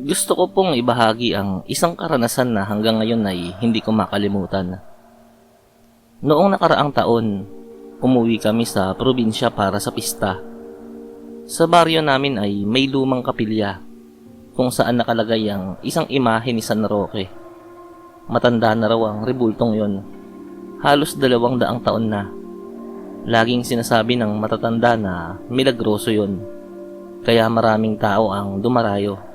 Gusto ko pong ibahagi ang isang karanasan na hanggang ngayon ay hindi ko makalimutan. Noong nakaraang taon, umuwi kami sa probinsya para sa pista. Sa baryo namin ay may lumang kapilya kung saan nakalagay ang isang imahe ni San Roque. Matanda na raw ang rebultong yon. Halos 200 taon na. Laging sinasabi ng matatanda na milagroso yon, kaya maraming tao ang dumarayo.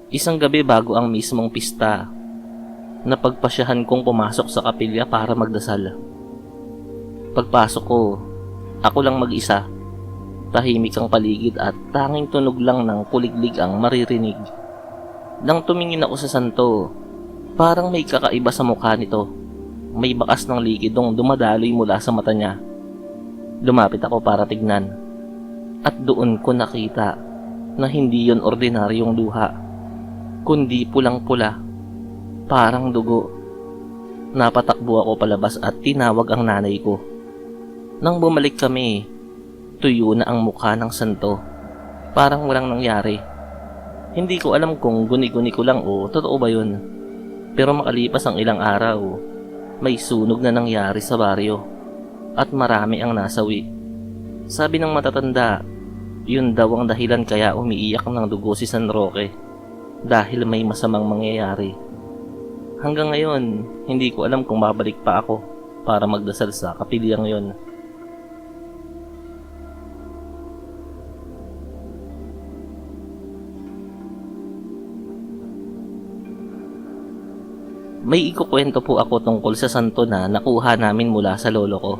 Isang gabi bago ang mismong pista, napagpasyahan kong pumasok sa kapilya para magdasal. Pagpasok ko, ako lang mag-isa. Tahimik ang paligid at tanging tunog lang ng kuliglig ang maririnig. Nang tumingin ako sa santo, parang may kakaiba sa mukha nito. May bakas ng likidong dumadaloy mula sa mata niya. Lumapit ako para tignan. At doon ko nakita na hindi yon ordinaryong luha, kundi pulang-pula, parang dugo. Napatakbo ako palabas at tinawag ang nanay ko. Nang bumalik kami, tuyo na ang mukha ng santo. Parang walang nangyari. Hindi ko alam kung guni-guni ko lang o totoo ba yun. Pero makalipas ang ilang araw, may sunog na nangyari sa baryo at marami ang nasawi. Sabi ng matatanda, yun daw ang dahilan kaya umiiyak ng dugo si San Roque, dahil may masamang mangyayari. Hanggang ngayon, hindi ko alam kung babalik pa ako para magdasal sa kapilyang yon. May ikukwento po ako tungkol sa santo na nakuha namin mula sa lolo ko.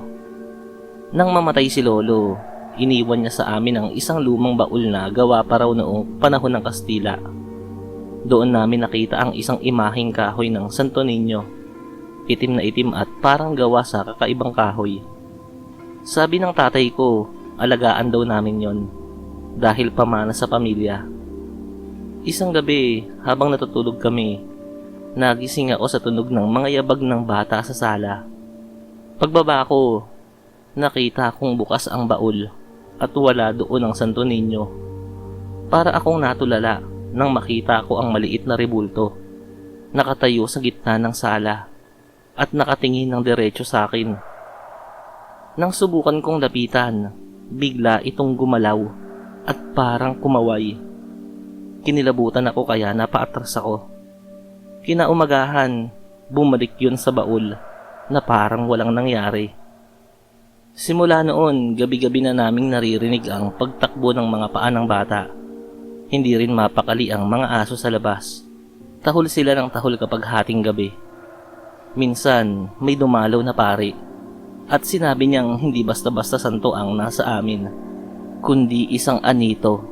Nang mamatay si lolo, iniwan niya sa amin ang isang lumang baul na gawa pa raw noong panahon ng Kastila. Doon namin nakita ang isang imaheng kahoy ng Santo Niño. Itim na itim at parang gawa sa kakaibang kahoy. Sabi ng tatay ko, alagaan daw namin yon dahil pamana sa pamilya. Isang gabi, habang natutulog kami, nagising ako sa tunog ng mga yabag ng bata sa sala. Pagbaba ko, nakita kong bukas ang baul at wala doon ang Santo Niño. Para akong natulala nang makita ko ang maliit na rebulto, nakatayo sa gitna ng sala at nakatingin ng diretso sa akin. Nang subukan kong lapitan, bigla itong gumalaw at parang kumaway. Kinilabutan ako kaya napaatras ako. Kinaumagahan, bumalik yun sa baul na parang walang nangyari. Simula noon, gabi-gabi na naming naririnig ang pagtakbo ng mga paa ng bata. Hindi rin mapakali ang mga aso sa labas. Tahol sila ng tahol kapag hating gabi. Minsan, may dumalaw na pari at sinabi niyang hindi basta-basta santo ang nasa amin, kundi isang anito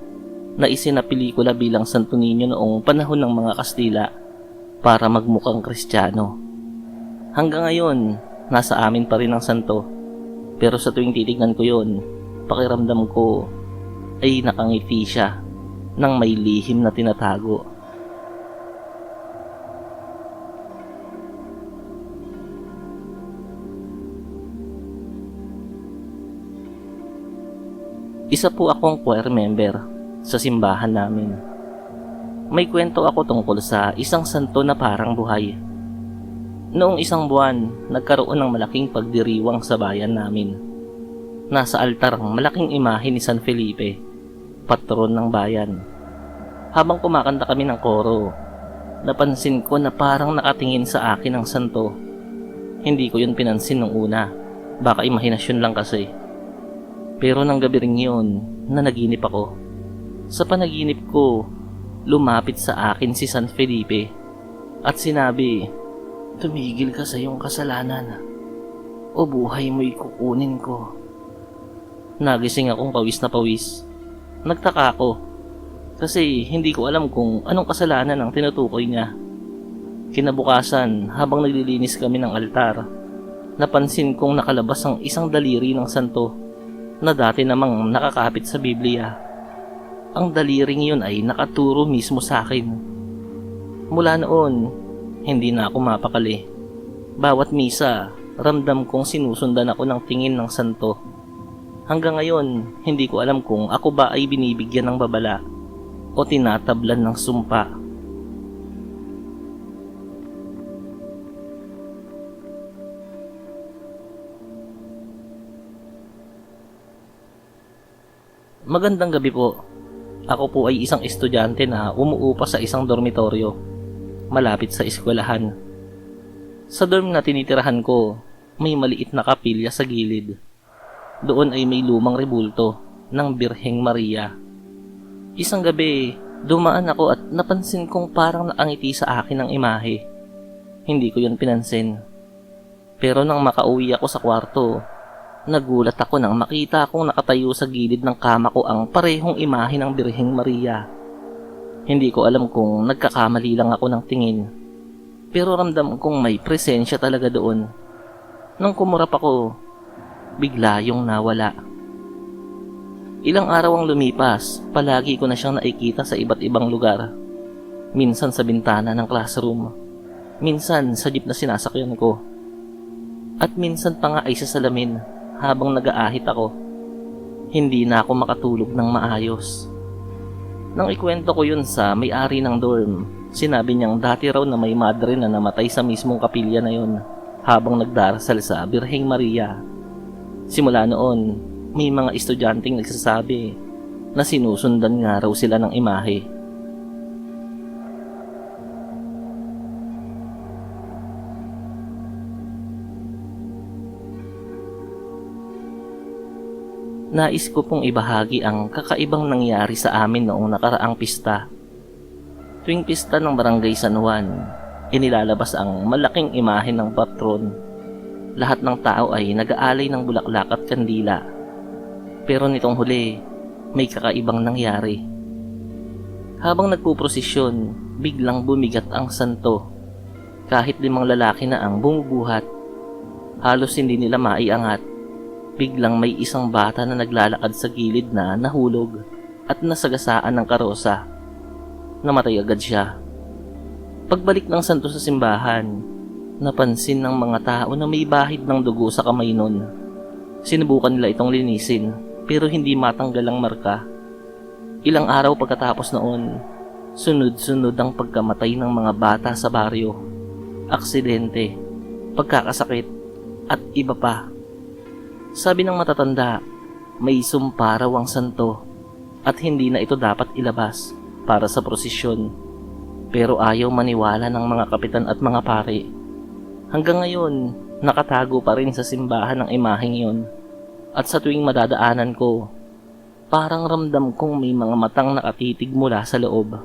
na isinapelikula bilang Santo Niño noong panahon ng mga Kastila para magmukhang Kristiyano. Hanggang ngayon, nasa amin pa rin ang santo. Pero sa tuwing titignan ko yun, pakiramdam ko ay nakangiti siya nang may lihim na tinatago. Isa po akong choir member sa simbahan namin. May kwento ako tungkol sa isang santo na parang buhay. Noong isang buwan, nagkaroon ng malaking pagdiriwang sa bayan namin. Nasa altar ang malaking imahe ni San Felipe, patron ng bayan. Habang kumakanta kami ng koro, napansin ko na parang nakatingin sa akin ang santo. Hindi ko yun pinansin nung una, baka imahinasyon lang kasi. Pero nang gabi rin yun, nanaginip ako. Sa panaginip ko, lumapit sa akin si San Felipe at sinabi, "Tumigil ka sa iyong kasalanan o buhay mo'y kukunin ko." Nagising akong pawis na pawis. Nagtaka ako kasi hindi ko alam kung anong kasalanan ang tinutukoy niya. Kinabukasan, habang naglilinis kami ng altar, napansin kong nakalabas ang isang daliri ng santo na dati namang nakakapit sa Biblia. Ang daliring yun ay nakaturo mismo sa akin. Mula noon, hindi na ako mapakali. Bawat misa, ramdam kong sinusundan ako ng tingin ng santo. Hanggang ngayon, hindi ko alam kung ako ba ay binibigyan ng babala o tinatablan ng sumpa Magandang gabi po. Ako po ay isang estudyante na umuupa sa isang dormitoryo, malapit sa eskwelahan. Sa dorm na tinitirahan ko, may maliit na kapilya sa gilid. Doon ay may lumang rebulto ng Birheng Maria. Isang gabi, dumaan ako at napansin kong parang nakangiti sa akin ang imahe. Hindi ko yun pinansin. Pero nang makauwi ako sa kwarto, nagulat ako nang makita akong nakatayo sa gilid ng kama ko ang parehong imahe ng Birheng Maria. Hindi ko alam kung nagkakamali lang ako ng tingin, pero ramdam kong may presensya talaga doon. Nang kumurap ako, bigla yung nawala. Ilang araw ang lumipas, palagi ko na siyang nakikita sa iba't ibang lugar. Minsan sa bintana ng classroom, minsan sa jeep na sinasakyan ko, at minsan pa nga ay sa salamin habang nag-aahit ako. Hindi na ako makatulog ng maayos. Nang ikwento ko yun sa may-ari ng dorm, sinabi niyang dati raw na may madre na namatay sa mismong kapilya na yun habang nagdarasal sa Birheng Maria. Simula noon, may mga estudyanteng nagsasabi na sinusundan nga raw sila ng imahe. Nais ko pong ibahagi ang kakaibang nangyari sa amin noong nakaraang pista. Tuwing pista ng Barangay San Juan, inilalabas ang malaking imahe ng patron. Lahat ng tao ay nag-aalay ng bulaklak at kandila. Pero nitong huli, may kakaibang nangyari. Habang nagpuprosesyon, biglang bumigat ang santo. Kahit 5 lalaki na ang bumubuhat, halos hindi nila maiangat. Biglang may isang bata na naglalakad sa gilid na nahulog at nasagasaan ng karosa. Namatay agad siya. Pagbalik ng santo sa simbahan, napansin ng mga tao na may bahid ng dugo sa kamay nun. Sinubukan nila itong linisin pero hindi matanggal ang marka. Ilang araw pagkatapos noon, sunod-sunod ang pagkamatay ng mga bata sa baryo. Aksidente, pagkakasakit at iba pa. Sabi ng matatanda, may sumpa raw ang santo at hindi na ito dapat ilabas para sa prosesyon. Pero ayaw maniwala ng mga kapitan at mga pare. Hanggang ngayon, nakatago pa rin sa simbahan ang imaheng yun. At sa tuwing madadaanan ko, parang ramdam kong may mga matang nakatitig mula sa loob.